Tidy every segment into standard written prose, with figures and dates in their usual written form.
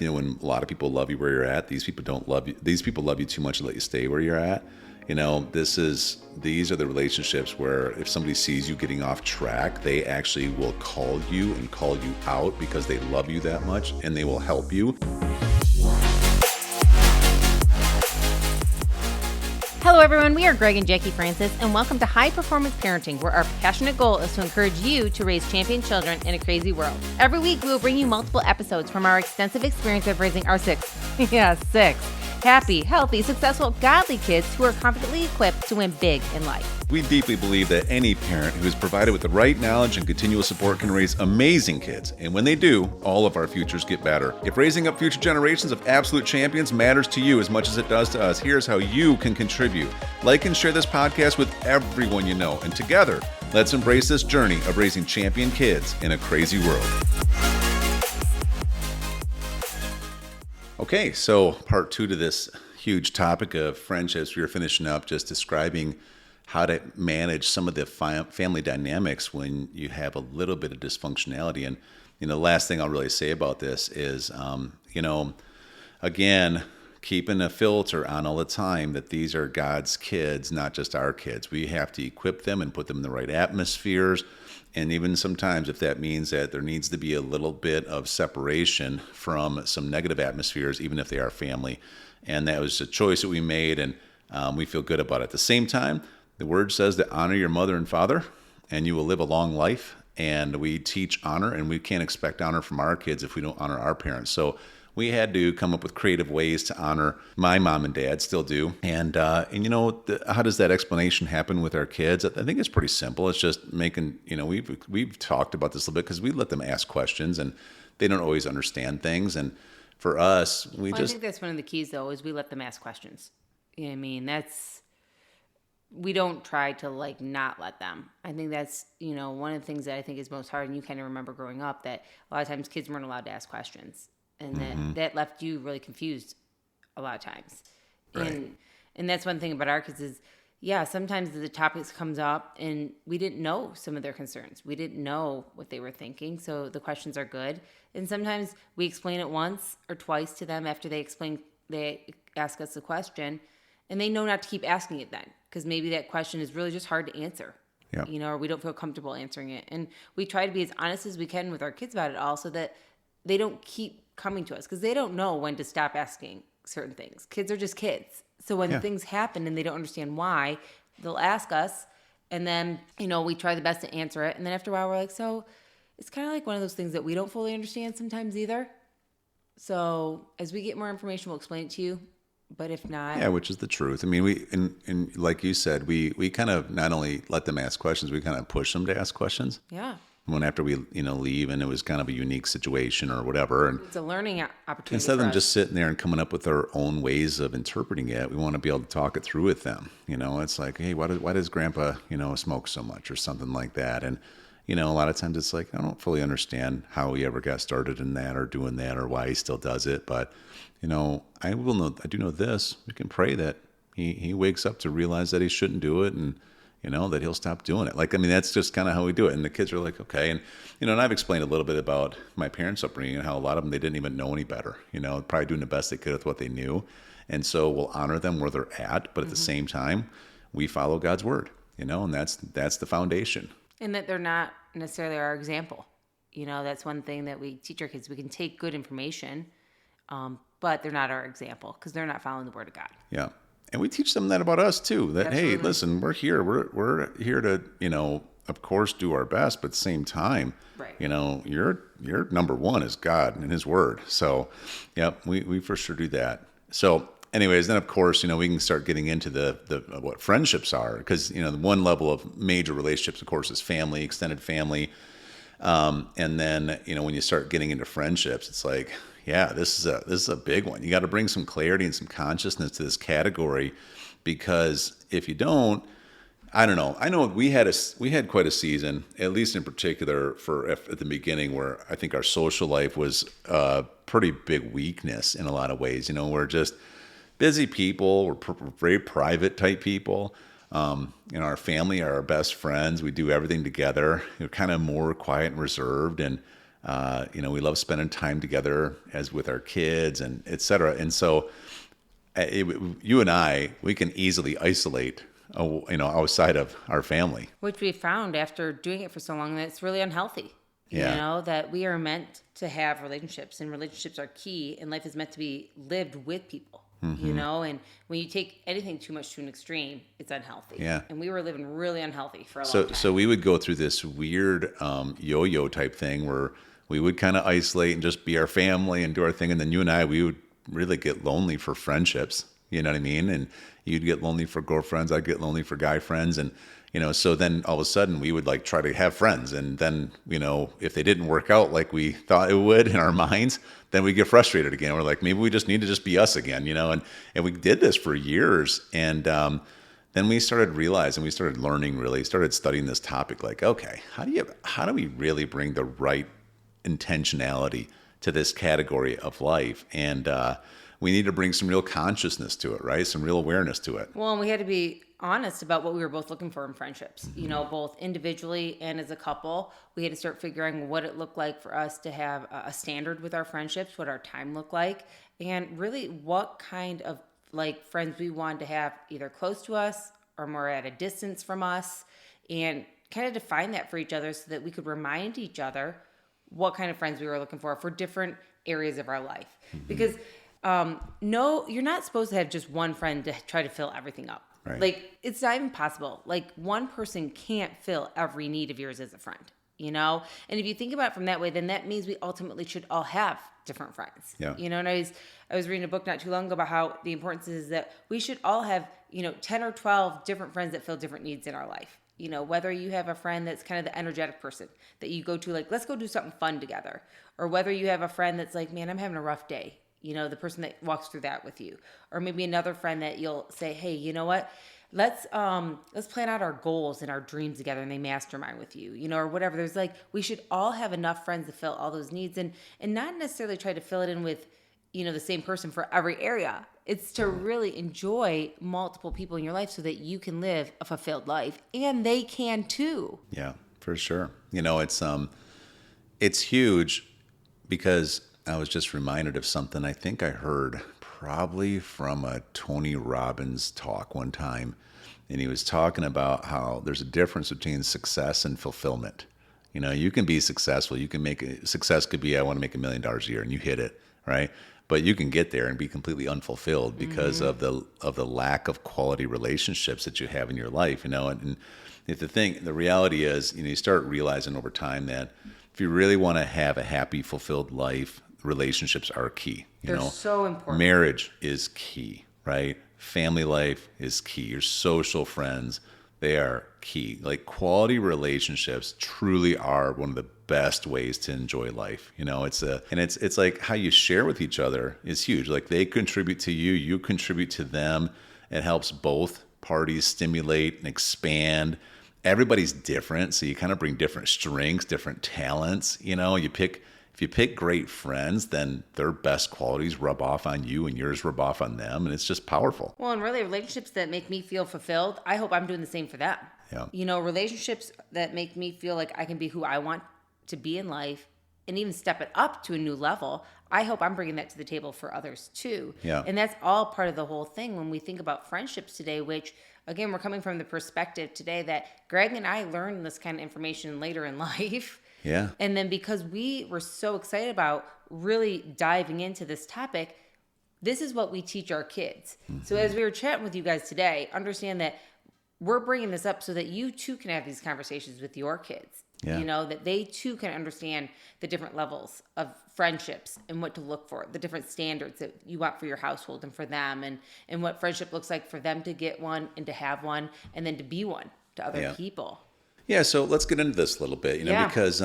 When a lot of people love you where you're at, these people don't love you. These people love you too much to let you stay where you're at. These are the relationships where if somebody sees you getting off track, they actually will call you and call you out because they love you that much, and they will help you. Hello everyone, we are Greg and Jacquie Francis, and welcome to High Performance Parenting, where our passionate goal is to encourage you to raise champion children in a crazy world. Every week we will bring you multiple episodes from our extensive experience of raising our six happy, healthy, successful, godly kids who are confidently equipped to win big in life. We deeply believe that any parent who is provided with the right knowledge and continual support can raise amazing kids. And when they do, all of our futures get better. If raising up future generations of absolute champions matters to you as much as it does to us, here's how you can contribute. Like and share this podcast with everyone you know. And together, let's embrace this journey of raising champion kids in a crazy world. Okay, so part 2 to this huge topic of friendships. We were finishing up just describing how to manage some of the family dynamics when you have a little bit of dysfunctionality. And, the last thing I'll really say about this is, again, keeping a filter on all the time that these are God's kids, not just our kids. We have to equip them and put them in the right atmospheres. And even sometimes if that means that there needs to be a little bit of separation from some negative atmospheres, even if they are family. And that was a choice that we made, and we feel good about it. At the same time, the word says to honor your mother and father, and you will live a long life. And we teach honor, and we can't expect honor from our kids if we don't honor our parents. So we had to come up with creative ways to honor my mom and dad, still do. And how does that explanation happen with our kids? I think it's pretty simple. It's just making, we've talked about this a little bit because we let them ask questions and they don't always understand things. And for us, I think that's one of the keys though, is we let them ask questions. We don't try to not let them. I think that's, one of the things that I think is most hard. And you kind of remember growing up that a lot of times kids weren't allowed to ask questions. And that left you really confused a lot of times. Right. And that's one thing about our kids is, sometimes the topics comes up and we didn't know some of their concerns. We didn't know what they were thinking. So the questions are good. And sometimes we explain it once or twice to them after they ask us the question, and they know not to keep asking it then, because maybe that question is really just hard to answer. Yeah. Or we don't feel comfortable answering it. And we try to be as honest as we can with our kids about it all, so that they don't keep coming to us, because they don't know when to stop asking certain things. Kids are just kids. So when things happen and they don't understand why, they'll ask us, and then, we try the best to answer it. And then after a while, we're like, so it's kind of like one of those things that we don't fully understand sometimes either. So as we get more information, we'll explain it to you. But if not... Yeah, which is the truth. I mean, and like you said, we kind of not only let them ask questions, we kind of push them to ask questions. Yeah. When after we, leave and it was kind of a unique situation or whatever. And it's a learning opportunity. Instead of them just sitting there and coming up with their own ways of interpreting it, we want to be able to talk it through with them. It's like, hey, why does Grandpa, smoke so much or something like that? And, a lot of times it's like, I don't fully understand how he ever got started in that or doing that or why he still does it. But, I do know this. We can pray that he wakes up to realize that he shouldn't do it, and that he'll stop doing it. That's just kind of how we do it. And the kids are like, okay. And, and I've explained a little bit about my parents' upbringing and how a lot of them, they didn't even know any better, probably doing the best they could with what they knew. And so we'll honor them where they're at. But at the same time, we follow God's word, and that's the foundation. And that they're not necessarily our example. That's one thing that we teach our kids. We can take good information, but they're not our example because they're not following the word of God. Yeah. And we teach them that about us too, that, Absolutely. Hey, listen, we're here. We're here to, of course, do our best, but at the same time, right. Your number one is God and his word. So, yeah, we for sure do that. So anyways, then of course, we can start getting into the what friendships are, because, the one level of major relationships, of course, is family, extended family. And then, when you start getting into friendships, it's like, yeah, this is a big one. You got to bring some clarity and some consciousness to this category, because if you don't, I don't know. I know we had quite a season, at least in particular at the beginning, where I think our social life was a pretty big weakness in a lot of ways. We're just busy people. We're very private type people. Our family are our best friends. We do everything together. We're kind of more quiet and reserved, and We love spending time together as with our kids and et cetera. And so you and I, we can easily isolate, outside of our family. Which we found after doing it for so long that it's really unhealthy. Yeah. That we are meant to have relationships, and relationships are key, and life is meant to be lived with people. And when you take anything too much to an extreme, it's unhealthy. Yeah. And we were living really unhealthy for a long So, time. so we would go through this weird yo-yo type thing where we would kind of isolate and just be our family and do our thing. And then you and I, we would really get lonely for friendships. You know what I mean? And you'd get lonely for girlfriends. I'd get lonely for guy friends. And, so then all of a sudden we would like try to have friends. And then, if they didn't work out like we thought it would in our minds, then we get frustrated again. We're like, maybe we just need to just be us again, and we did this for years. And, then we started realizing, we started learning, really started studying this topic. Like, okay, how do we really bring the right intentionality to this category of life? And we need to bring some real consciousness to it, right? Some real awareness to it. Well, and we had to be honest about what we were both looking for in friendships, both individually and as a couple. We had to start figuring what it looked like for us to have a standard with our friendships, what our time looked like, and really what kind of like friends we wanted to have either close to us or more at a distance from us, and kind of define that for each other so that we could remind each other what kind of friends we were looking for different areas of our life. Because no, you're not supposed to have just one friend to try to fill everything up. Right. Like, it's not even possible. Like, one person can't fill every need of yours as a friend, And if you think about it from that way, then that means we ultimately should all have different friends. Yeah. And I was reading a book not too long ago about how the importance is that we should all have, 10 or 12 different friends that fill different needs in our life. Whether you have a friend that's kind of the energetic person that you go to, like, let's go do something fun together. Or whether you have a friend that's like, man, I'm having a rough day. The person that walks through that with you. Or maybe another friend that you'll say, hey, you know what? Let's plan out our goals and our dreams together, and they mastermind with you, or whatever. There's like, we should all have enough friends to fill all those needs, and not necessarily try to fill it in with, the same person for every area. It's to really enjoy multiple people in your life so that you can live a fulfilled life, and they can too. Yeah, for sure. It's huge, because I was just reminded of something I think I heard probably from a Tony Robbins talk one time. And he was talking about how there's a difference between success and fulfillment. You can be successful. You can success could be, I want to make $1 million a year, and you hit it, right? But you can get there and be completely unfulfilled because of the lack of quality relationships that you have in your life, And if the reality is, you start realizing over time that if you really want to have a happy, fulfilled life, relationships are key. They're so important. Marriage is key, right? Family life is key. Your social friends, they are key. Like, quality relationships truly are one of the best ways to enjoy life. It's like how you share with each other is huge. Like, they contribute to you, you contribute to them. It helps both parties stimulate and expand. Everybody's different, so you kind of bring different strengths, different talents. If you pick great friends, then their best qualities rub off on you and yours rub off on them, and it's just powerful. Well, and really, relationships that make me feel fulfilled, I hope I'm doing the same for them. Yeah. Relationships that make me feel like I can be who I want to be in life and even step it up to a new level, I hope I'm bringing that to the table for others too. Yeah. And that's all part of the whole thing when we think about friendships today, which, again, we're coming from the perspective today that Greg and I learned this kind of information later in life. Yeah. And then because we were so excited about really diving into this topic, this is what we teach our kids. So as we were chatting with you guys today, understand that we're bringing this up so that you too can have these conversations with your kids. Yeah. That they too can understand the different levels of friendships and what to look for, the different standards that you want for your household and for them, and what friendship looks like for them to get one and to have one and then to be one to other people. Yeah, so let's get into this a little bit, Yeah. because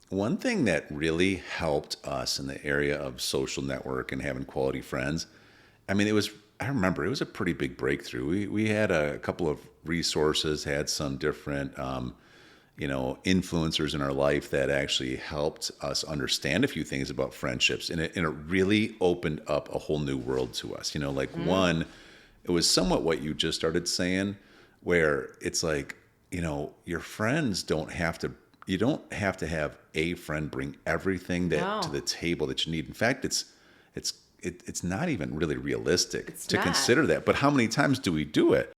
one thing that really helped us in the area of social network and having quality friends, I remember it was a pretty big breakthrough. We had a couple of resources, had some different influencers in our life that actually helped us understand a few things about friendships. And it really opened up a whole new world to us. One, it was somewhat what you just started saying, where it's like, your friends don't have to you don't have to have a friend bring everything that to No, the table that you need. In fact, it's not even really realistic it's to not. consider that. But how many times do we do it?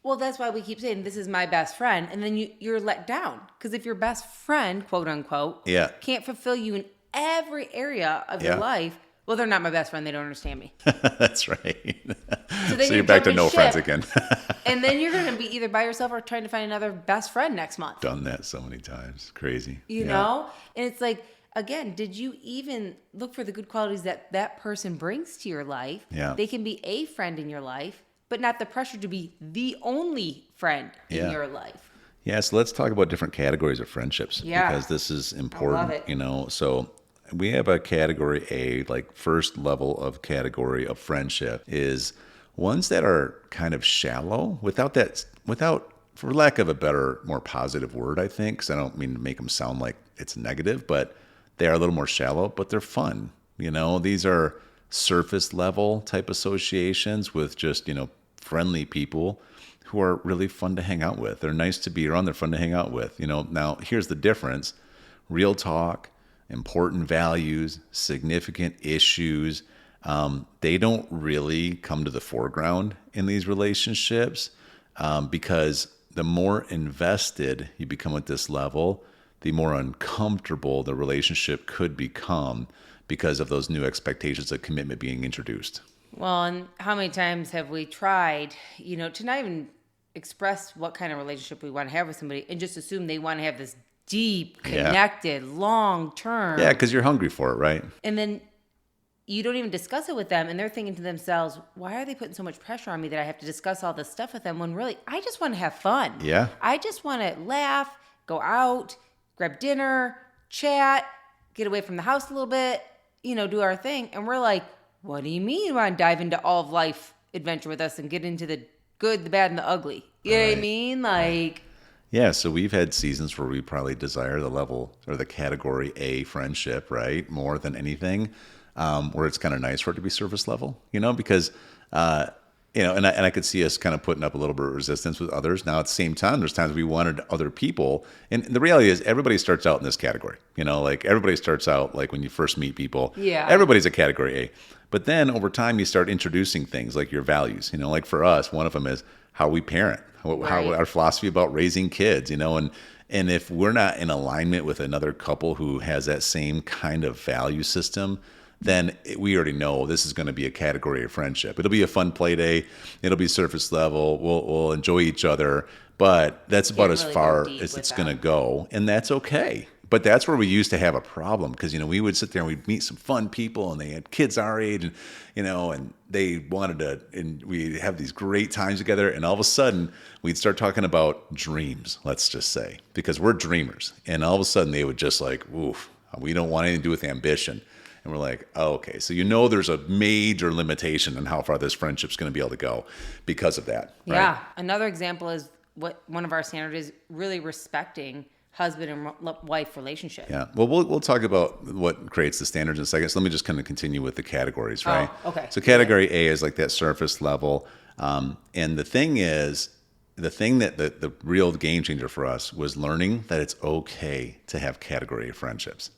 Well, that's why we keep saying this is my best friend, and then you're let down because if your best friend, quote unquote, Yeah. can't fulfill you in every area of your Yeah. life, well, they're not my best friend. They don't understand me. That's right. So then So you're you're back to jumping no friends ship, again. and then you're going to be either by yourself or trying to find another best friend next month. Done that so many times. Crazy. You know, and it's like, again, did you even look for the good qualities that that person brings to your life? Yeah. They can be a friend in your life, but not the pressure to be the only friend in Yeah. your life. Yeah, so let's talk about different categories of friendships Yeah. because this is important, it. you know. So we have a category A, like first level of category of friendship is ones that are kind of shallow without for lack of a better, more positive word, I think, because I don't mean to make them sound like it's negative, but they are a little more shallow, but they're fun. You know, these are surface level type associations with just, friendly people who are really fun to hang out with. They're nice to be around. They're fun to hang out with. Now here's the difference. Real talk, important values, significant issues, they don't really come to the foreground in these relationships because the more invested you become at this level, the more uncomfortable the relationship could become because of those new expectations of commitment being introduced. Well, and how many times have we tried, to not even express what kind of relationship we want to have with somebody and just assume they want to have this deep, Yeah. connected, long term. Yeah, because you're hungry for it, right? And then you don't even discuss it with them and they're thinking to themselves, why are they putting so much pressure on me that I have to discuss all this stuff with them when really I just want to have fun. Yeah. I just want to laugh, go out, grab dinner, chat, get away from the house a little bit, do our thing. And we're like, what do you mean you want to dive into all of life adventure with us and get into the good, the bad, and the ugly? You know what I Right. mean? Like, Yeah, so we've had seasons where we probably desire the level or the category A friendship, right? More than anything, where it's kind of nice for it to be surface level, because, and I could see us kind of putting up a little bit of resistance with others. Now, at the same time, there's times we wanted other people. And the reality is everybody starts out in this category, like everybody starts out like when you first meet people, Yeah. everybody's a category A. But then over time, you start introducing things like your values, like for us, one of them is how we parent, how Right. our philosophy about raising kids, and if we're not in alignment with another couple who has that same kind of value system, then we already know this is going to be a category of friendship. It'll be a fun play day. It'll be surface level. We'll enjoy each other, but that's about as really go far deep as with it's going to them. go, and that's okay. But that's where we used to have a problem because we would sit there and we'd meet some fun people and they had kids our age and they wanted to and we'd have these great times together and all of a sudden we'd start talking about dreams, let's just say, because we're dreamers, and all of a sudden they would just like, oof, we don't want anything to do with ambition. And we're like, oh, okay, so there's a major limitation on how far this friendship's going to be able to go because of that. Right? yeah. Another example is what one of our standards is really respecting husband and wife relationship. Yeah. Well, we'll talk about what creates the standards in a second. So let me just kind of continue with the categories, right? Oh, okay. So category A is like that surface level. And the thing that the real game changer for us was learning that it's okay to have category A friendships.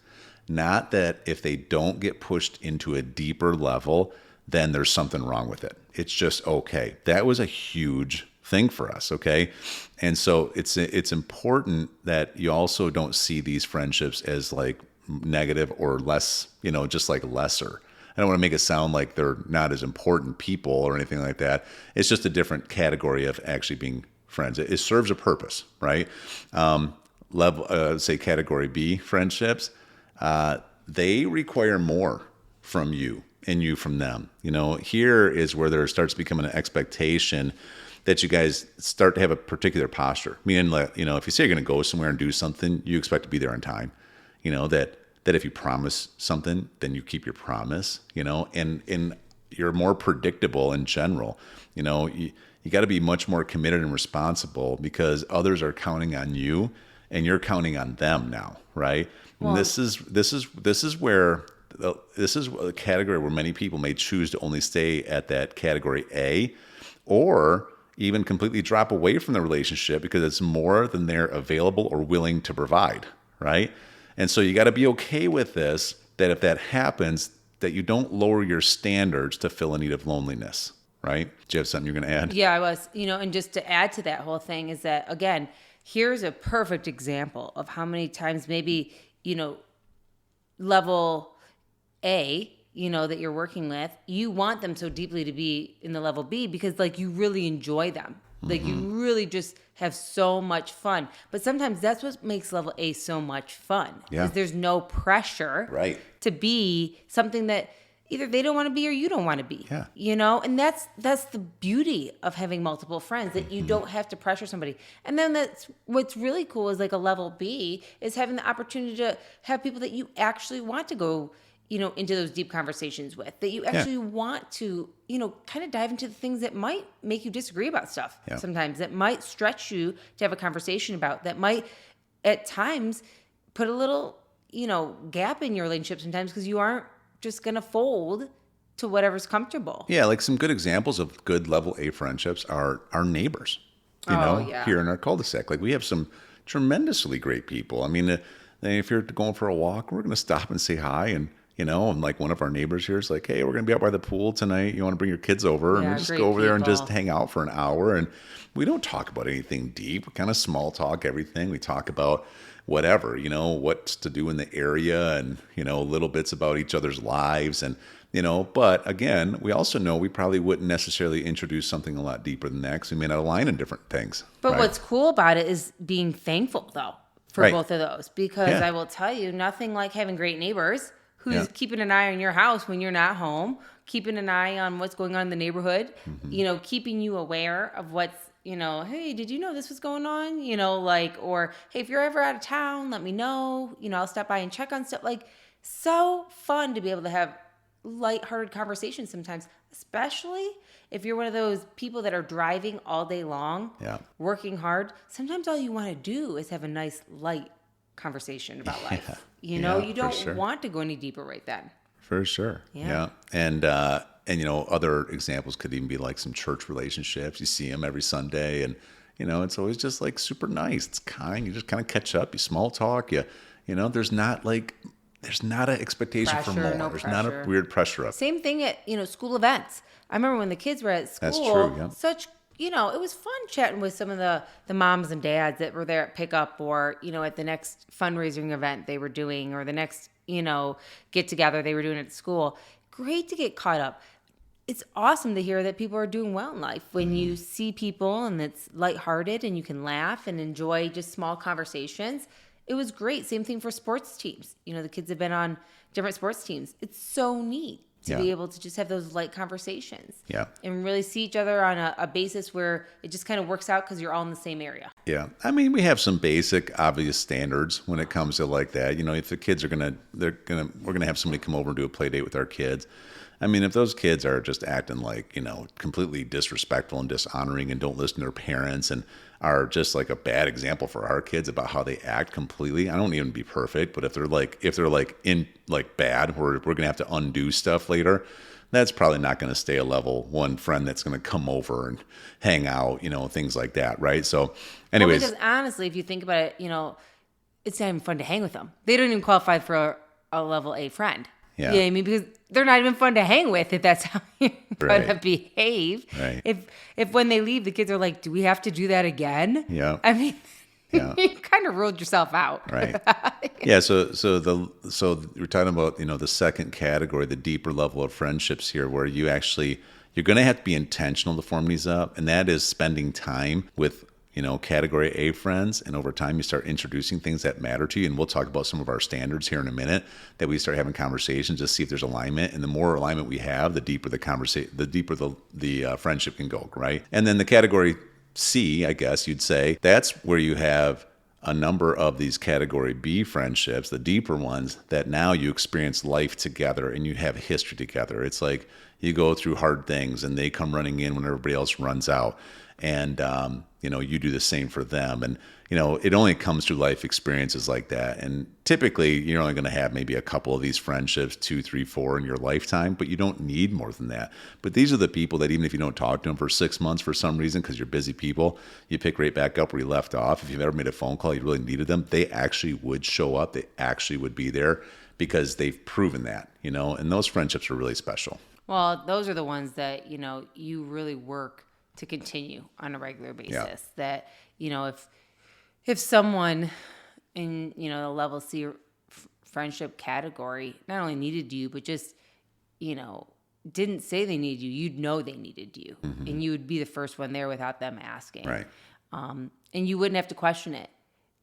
Not that if they don't get pushed into a deeper level, then there's something wrong with it. It's just okay. That was a huge thing for us, okay? And so it's important that you also don't see these friendships as like negative or less, just like lesser. I don't want to make it sound like they're not as important people or anything like that. It's just a different category of actually being friends. It serves a purpose, right? Say category B friendships, they require more from you and you from them. Here is where there starts becoming an expectation that you guys start to have a particular posture. Meaning, if you say you're going to go somewhere and do something, you expect to be there on time. That if you promise something, then you keep your promise. And you're more predictable in general. You got to be much more committed and responsible because others are counting on you, and you're counting on them now, right? Well, and this is a category where many people may choose to only stay at that category A, or even completely drop away from the relationship because it's more than they're available or willing to provide, right? And so you got to be okay with this, that if that happens, that you don't lower your standards to fill a need of loneliness, right? Do you have something you're going to add? Yeah, I was, and just to add to that whole thing is that, again, here's a perfect example of how many times maybe, level A, that you're working with, you want them so deeply to be in the level B because like you really enjoy them. Like you really just have so much fun. But sometimes that's what makes level A so much fun. Yeah. Because there's no pressure Right. to be something that either they don't want to be or you don't want to be. Yeah. And that's the beauty of having multiple friends, that you don't have to pressure somebody. And then that's what's really cool is like a level B is having the opportunity to have people that you actually want to go into those deep conversations with, that you actually want to, kind of dive into the things that might make you disagree about stuff sometimes, that might stretch you to have a conversation about, that might at times put a little, gap in your relationship sometimes because you aren't just going to fold to whatever's comfortable. Yeah, like some good examples of good level A friendships are our neighbors, here in our cul-de-sac. Like we have some tremendously great people. I mean, if you're going for a walk, we're going to stop and say hi. And like one of our neighbors here is like, hey, we're going to be out by the pool tonight. You want to bring your kids over? And we just go over there and just hang out for an hour. And we don't talk about anything deep. We kind of small talk everything. We talk about whatever, what's to do in the area and, little bits about each other's lives. And, but again, we also know we probably wouldn't necessarily introduce something a lot deeper than that because we may not align in different things. But right? What's cool about it is being thankful, though, for both of those. Because I will tell you, nothing like having great neighbors who's keeping an eye on your house when you're not home, keeping an eye on what's going on in the neighborhood, keeping you aware of what's, hey, did you know this was going on? Or, hey, if you're ever out of town, let me know. I'll stop by and check on stuff. Like, so fun to be able to have lighthearted conversations sometimes, especially if you're one of those people that are driving all day long, working hard. Sometimes all you want to do is have a nice, light conversation about life. You don't want to go any deeper right then. For sure. Yeah. And other examples could even be like some church relationships. You see them every Sunday and, it's always just like super nice. It's kind. You just kind of catch up. You small talk. There's not an expectation for more. No There's pressure. not a weird pressure of it. Same thing at, school events. I remember when the kids were at school. That's true, yeah. Such, it was fun chatting with some of the moms and dads that were there at pickup or, at the next fundraising event they were doing or the next, get together they were doing at school. Great to get caught up. It's awesome to hear that people are doing well in life when you see people and it's lighthearted and you can laugh and enjoy just small conversations. It was great. Same thing for sports teams. The kids have been on different sports teams. It's so neat to be able to just have those light conversations and really see each other on a basis where it just kind of works out because you're all in the same area. Yeah. I mean, we have some basic, obvious standards when it comes to like that. If the kids we're going to have somebody come over and do a play date with our kids. I mean, if those kids are just acting like, completely disrespectful and dishonoring and don't listen to their parents and are just like a bad example for our kids about how they act completely. I don't need them to be perfect, but if they're in bad, we're going to have to undo stuff later. That's probably not going to stay a level one friend that's going to come over and hang out, things like that. Right. So anyways. Well, because honestly, if you think about it, it's not even fun to hang with them. They don't even qualify for a level A friend. Yeah. You know what I mean? Because they're not even fun to hang with if that's how you're going to behave. Right. If when they leave, the kids are like, do we have to do that again? Yeah. I mean, you kind of ruled yourself out. Right. Yeah. So we're talking about, the second category, the deeper level of friendships here, where you're going to have to be intentional to form these up. And that is spending time with category A friends. And over time, you start introducing things that matter to you. And we'll talk about some of our standards here in a minute, that we start having conversations to see if there's alignment. And the more alignment we have, the deeper the conversation, the deeper the friendship can go. Right. And then the category C, I guess you'd say, that's where you have a number of these category B friendships, the deeper ones, that now you experience life together and you have history together. It's like you go through hard things and they come running in when everybody else runs out. And, you do the same for them. And, it only comes through life experiences like that. And typically you're only going to have maybe a couple of these friendships, 2, 3, 4 in your lifetime, but you don't need more than that. But these are the people that even if you don't talk to them for 6 months for some reason, because you're busy people, you pick right back up where you left off. If you've ever made a phone call, you really needed them, they actually would show up. They actually would be there because they've proven that, and those friendships are really special. Well, those are the ones that, you really work to continue on a regular basis. That, if someone in, the level C friendship category not only needed you, but just, didn't say they needed you, you'd know they needed you. Mm-hmm. And you would be the first one there without them asking. Right. And you wouldn't have to question it.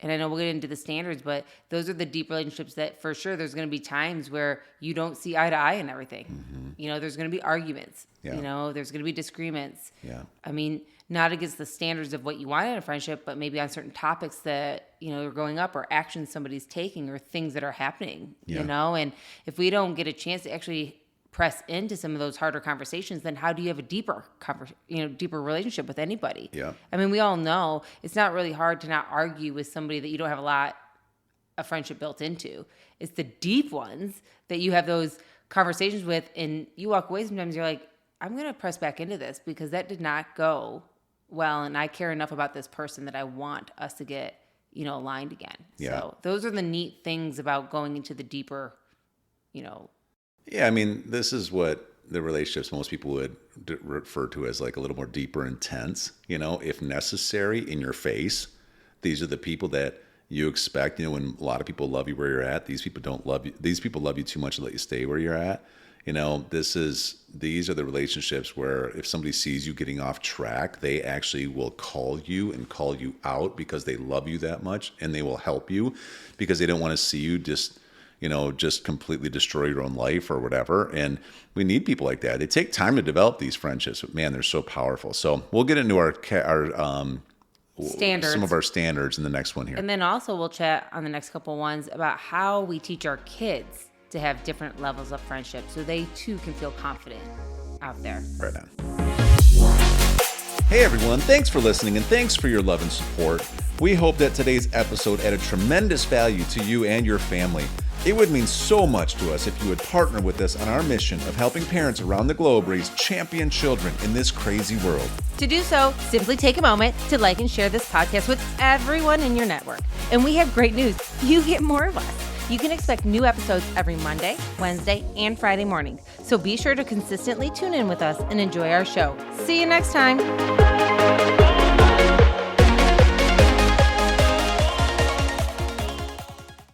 And I know we'll get into the standards, but those are the deep relationships that for sure there's going to be times where you don't see eye to eye in everything. Mm-hmm. There's going to be arguments. Yeah. There's going to be disagreements. Yeah. I mean, not against the standards of what you want in a friendship, but maybe on certain topics that, are growing up or actions somebody's taking or things that are happening, And if we don't get a chance to actually press into some of those harder conversations, then how do you have a deeper relationship with anybody? Yeah. I mean, we all know it's not really hard to not argue with somebody that you don't have a lot of friendship built into. It's the deep ones that you have those conversations with, and you walk away sometimes, you're like, I'm going to press back into this because that did not go well, and I care enough about this person that I want us to get, aligned again. Yeah. So those are the neat things about going into the deeper, Yeah, I mean, this is what the relationships most people would refer to as like a little more deeper intense, if necessary, in your face. These are the people that you expect, when a lot of people love you where you're at, these people don't love you. These people love you too much to let you stay where you're at. These are the relationships where if somebody sees you getting off track, they actually will call you and call you out because they love you that much, and they will help you because they don't want to see you just completely destroy your own life or whatever. And we need people like that. They take time to develop these friendships, but man, they're so powerful. So we'll get into our standards, some of our standards in the next one here. And then also we'll chat on the next couple ones about how we teach our kids to have different levels of friendship so they too can feel confident out there. Right on. Hey everyone, thanks for listening and thanks for your love and support. We hope that today's episode added tremendous value to you and your family. It would mean so much to us if you would partner with us on our mission of helping parents around the globe raise champion children in this crazy world. To do so, simply take a moment to like and share this podcast with everyone in your network. And we have great news. You get more of us. You can expect new episodes every Monday, Wednesday, and Friday morning. So be sure to consistently tune in with us and enjoy our show. See you next time.